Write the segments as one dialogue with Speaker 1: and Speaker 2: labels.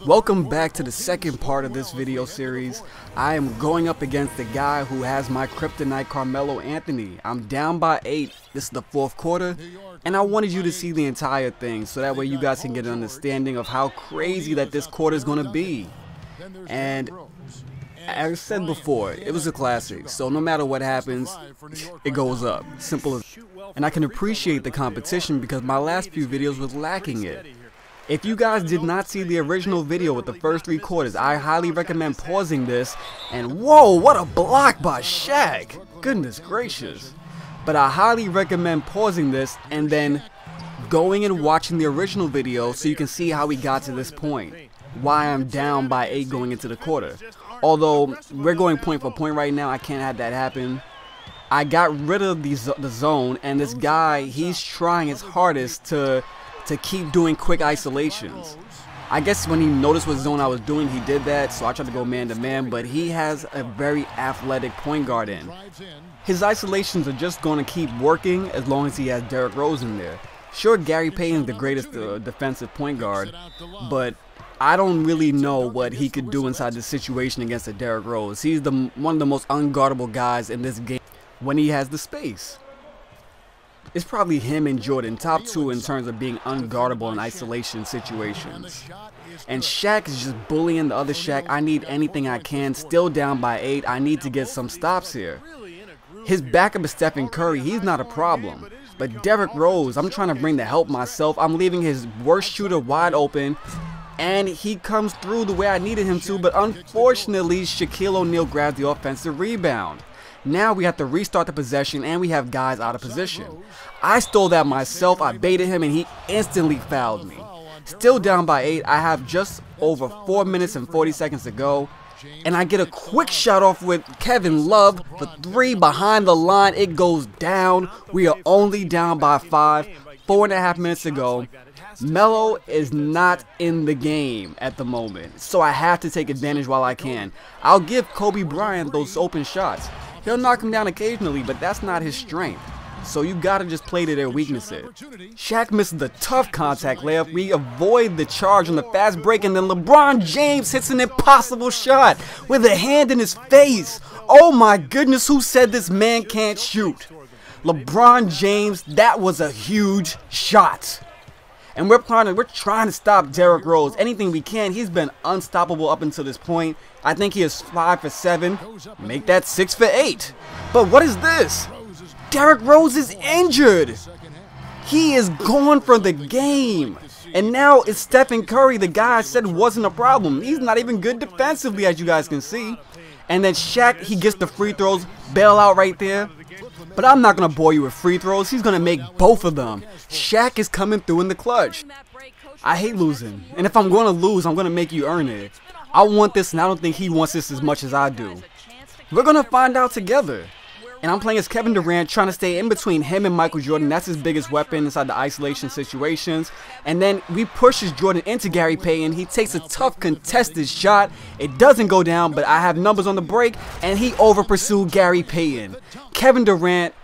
Speaker 1: Welcome back to the second part of this video series. I am going up against the guy who has my kryptonite, Carmelo Anthony. I'm down by 8. This is the fourth quarter, and I wanted you to see the entire thing so that way you guys can get an understanding of how crazy that this quarter is going to be. And as I said before, it was a classic, so no matter what happens, it goes up. Simple as. And I can appreciate the competition because my last few videos was lacking it. If you guys did not see the original video with the first 3 quarters, I highly recommend pausing this. And whoa, what a block by Shaq! Goodness gracious. But I highly recommend pausing this and then going and watching the original video so you can see how we got to this point. Why I'm down by 8 going into the quarter. Although we're going point for point right now, I can't have that happen. I got rid of the zone, and this guy, he's trying his hardest to keep doing quick isolations. I guess when he noticed what zone I was doing, he did that, so I tried to go man to man, but he has a very athletic point guard in. His isolations are just going to keep working as long as he has Derrick Rose in there. Sure, Gary Payton is the greatest defensive point guard, but I don't really know what he could do inside this situation against a Derrick Rose. He's one of the most unguardable guys in this game when he has the space. It's probably him and Jordan, top 2 in terms of being unguardable in isolation situations. And Shaq is just bullying the other Shaq. I need anything I can. Still down by 8. I need to get some stops here. His backup is Stephen Curry. He's not a problem. But Derrick Rose, I'm trying to bring the help myself. I'm leaving his worst shooter wide open. And he comes through the way I needed him to. But unfortunately, Shaquille O'Neal grabs the offensive rebound. Now we have to restart the possession and we have guys out of position. I stole that myself, I baited him and he instantly fouled me. Still down by 8, I have just over 4 minutes and 40 seconds to go. And I get a quick shot off with Kevin Love for 3 behind the line. It goes down. We are only down by 5. 4.5 minutes to go. Melo is not in the game at the moment, so I have to take advantage while I can. I'll give Kobe Bryant those open shots. He'll knock him down occasionally, but that's not his strength. So you gotta just play to their weaknesses. Shaq misses the tough contact layup. We avoid the charge on the fast break, and then LeBron James hits an impossible shot with a hand in his face. Oh my goodness, who said this man can't shoot? LeBron James, that was a huge shot. And we're trying to stop Derrick Rose anything we can. He's been unstoppable up until this point. I think he is 5 for 7. Make that 6 for 8. But what is this? Derrick Rose is injured. He is gone from the game. And now it's Stephen Curry, the guy I said wasn't a problem. He's not even good defensively, as you guys can see. And then Shaq, he gets the free throws, bail out right there. But I'm not going to bore you with free throws. He's going to make both of them. Shaq is coming through in the clutch. I hate losing. And if I'm going to lose, I'm going to make you earn it. I want this, and I don't think he wants this as much as I do. We're going to find out together. And I'm playing as Kevin Durant, trying to stay in between him and Michael Jordan. That's his biggest weapon inside the isolation situations. And then we pushes Jordan into Gary Payton. He takes a tough contested shot. It doesn't go down, but I have numbers on the break, and he over-pursued Gary Payton. Kevin Durant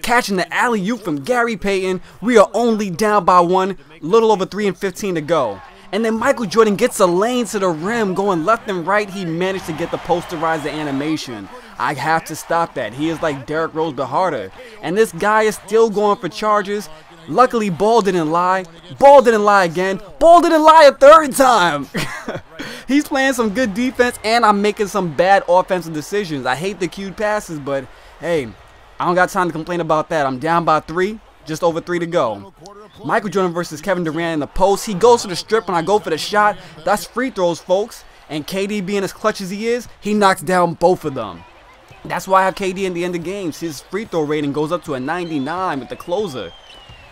Speaker 1: catching the alley-oop from Gary Payton. We are only down by 1, little over 3 and 15 to go. And then Michael Jordan gets a lane to the rim, going left and right. He managed to get the posterizer animation. I have to stop that. He is like Derrick Rose, but harder. And this guy is still going for charges. Luckily, Ball didn't lie. Ball didn't lie again. Ball didn't lie a 3rd time. He's playing some good defense, and I'm making some bad offensive decisions. I hate the cued passes, but hey, I don't got time to complain about that. I'm down by 3. Just over 3 to go. Michael Jordan versus Kevin Durant in the post. He goes to the strip and I go for the shot. That's free throws, folks. And KD, being as clutch as he is, he knocks down both of them. That's why I have KD in the end of games. His free throw rating goes up to a 99 with the closer.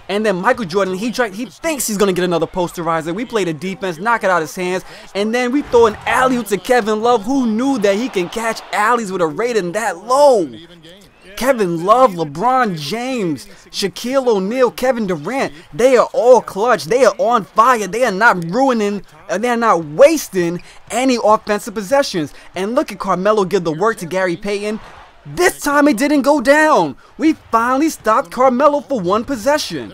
Speaker 1: And then Michael Jordan, he thinks he's going to get another posterizer. We play the defense, knock it out of his hands. And then we throw an alley-oop to Kevin Love. Who knew that he can catch alleys with a rating that low? Kevin Love, LeBron James, Shaquille O'Neal, Kevin Durant, they are all clutch. They are on fire. They are not ruining, they are not wasting any offensive possessions. And look at Carmelo give the work to Gary Payton. This time it didn't go down. We finally stopped Carmelo for 1 possession.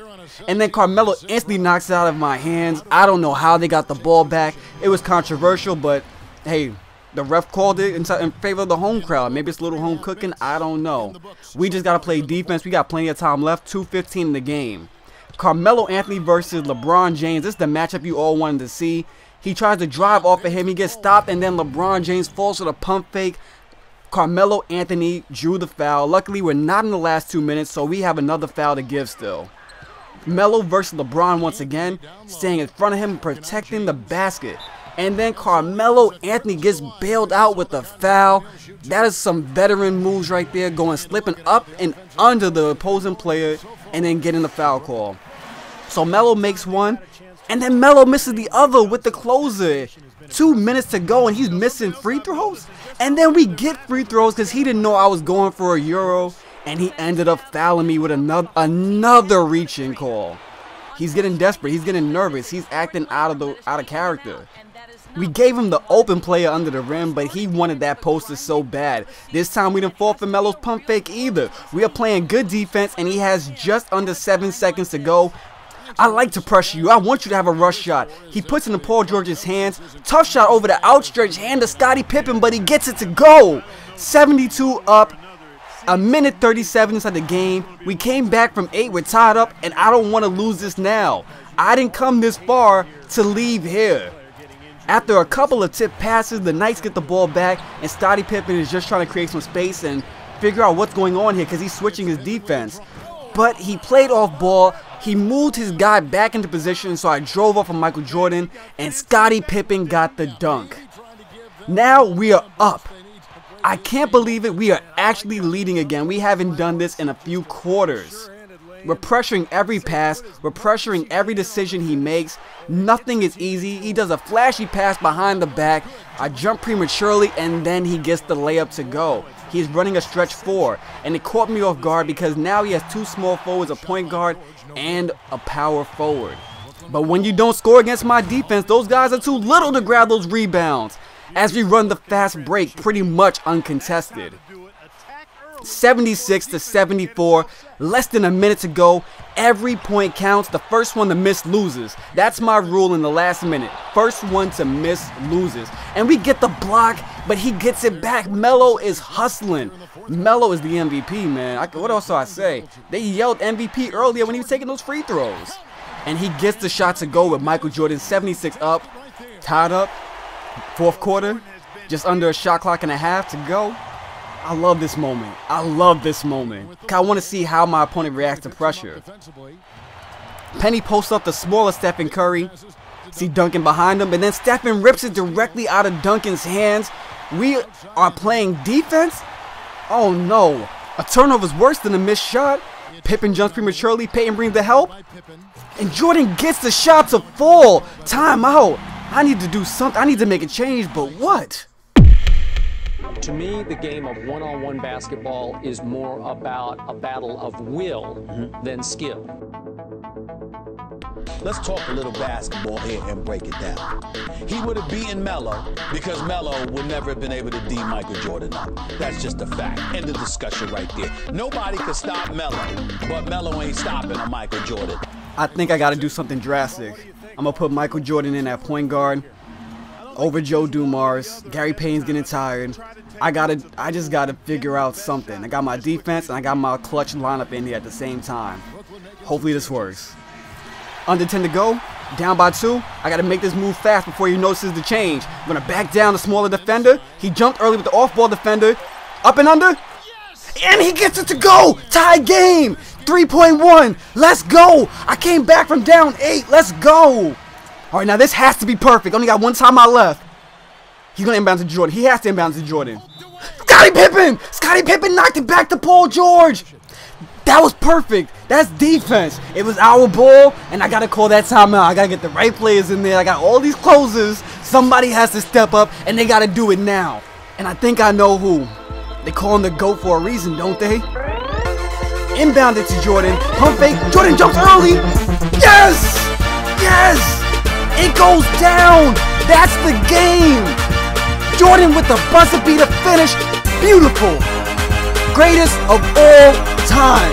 Speaker 1: and then Carmelo instantly knocks it out of my hands. I don't know how they got the ball back. It was controversial, but hey, the ref called it in favor of the home crowd. Maybe it's a little home cooking. I don't know. We just got to play defense. We got plenty of time left. 2:15 in the game. Carmelo Anthony versus LeBron James. This is the matchup you all wanted to see. He tries to drive off of him. He gets stopped, and then LeBron James falls to the pump fake. Carmelo Anthony drew the foul. Luckily, we're not in the last 2 minutes, so we have another foul to give still. Melo versus LeBron once again, staying in front of him, protecting the basket. And then Carmelo Anthony gets bailed out with a foul. That is some veteran moves right there, going slipping up and under the opposing player and then getting the foul call. So Melo makes one, and then Melo misses the other with the closer. 2 minutes to go, and he's missing free throws. And then we get free throws because he didn't know I was going for a Euro, and he ended up fouling me with another reaching call. He's getting desperate. He's getting nervous. He's acting out of character. We gave him the open player under the rim, but he wanted that poster so bad. This time we didn't fall for Melo's pump fake either. We are playing good defense, and he has just under 7 seconds to go. I like to pressure you. I want you to have a rush shot. He puts it in Paul George's hands. Tough shot over the outstretched hand of Scottie Pippen, but he gets it to go. 72 up. A minute 37 inside the game. We came back from 8. We're tied up, and I don't want to lose this now. I didn't come this far to leave here. After a couple of tip passes, the Knights get the ball back, and Scottie Pippen is just trying to create some space and figure out what's going on here because he's switching his defense. But he played off ball. He moved his guy back into position, so I drove off of Michael Jordan, and Scottie Pippen got the dunk. Now we are up. I can't believe it. We are actually leading again. We haven't done this in a few quarters. We're pressuring every pass. We're pressuring every decision he makes. Nothing is easy. He does a flashy pass behind the back. I jump prematurely, and then he gets the layup to go. He's running a stretch 4, and it caught me off guard because now he has 2 small forwards, a point guard, and a power forward. But when you don't score against my defense, those guys are too little to grab those rebounds. As we run the fast break pretty much uncontested. 76 to 74, less than a minute to go. Every point counts. The first one to miss loses. That's my rule in the last minute. First one to miss loses. And we get the block, but he gets it back. Melo is hustling. Melo is the MVP, man. What else do I say? They yelled MVP earlier when he was taking those free throws. And he gets the shot to go with Michael Jordan, 76 up, tied up, 4th quarter, just under a shot clock and a half to go. I love this moment. I love this moment. I want to see how my opponent reacts to pressure. Penny posts up the smaller Stephen Curry. See Duncan behind him, and then Stephen rips it directly out of Duncan's hands. We are playing defense? Oh no. A turnover is worse than a missed shot. Pippen jumps prematurely. Peyton brings the help. And Jordan gets the shot to fall. Timeout. I need to do something. I need to make a change, but what?
Speaker 2: To me, the game of one-on-one basketball is more about a battle of will than skill.
Speaker 3: Let's talk a little basketball here and break it down. He would have beaten Melo because Melo would never have been able to D Michael Jordan up. That's just a fact. End of discussion right there. Nobody could stop Melo, but Melo ain't stopping a Michael Jordan.
Speaker 1: I think I got to do something drastic. I'm going to put Michael Jordan in at point guard over Joe Dumars. Gary Payne's getting tired. I just got to figure out something. I got my defense and I got my clutch lineup in here at the same time. Hopefully this works. Under 10 to go, down by 2. I got to make this move fast before he notices the change. I'm going to back down the smaller defender. He jumped early with the off-ball defender. Up and under. And he gets it to go. Tie game. 3.1. Let's go. I came back from down 8. Let's go. All right, now this has to be perfect. Only got one timeout left. He's going to inbound to Jordan. He has to inbound to Jordan. Scottie Pippen. Scottie Pippen knocked it back to Paul George. That was perfect. That's defense. It was our ball, and I got to call that timeout. I got to get the right players in there. I got all these closers. Somebody has to step up, and they got to do it now. And I think I know who. They call him the GOAT for a reason, don't they? Inbounded to Jordan. Pump fake. Jordan jumps early. Yes! Yes! It goes down. That's the game. Jordan with the buzzer beater finish. Beautiful. Greatest of all time.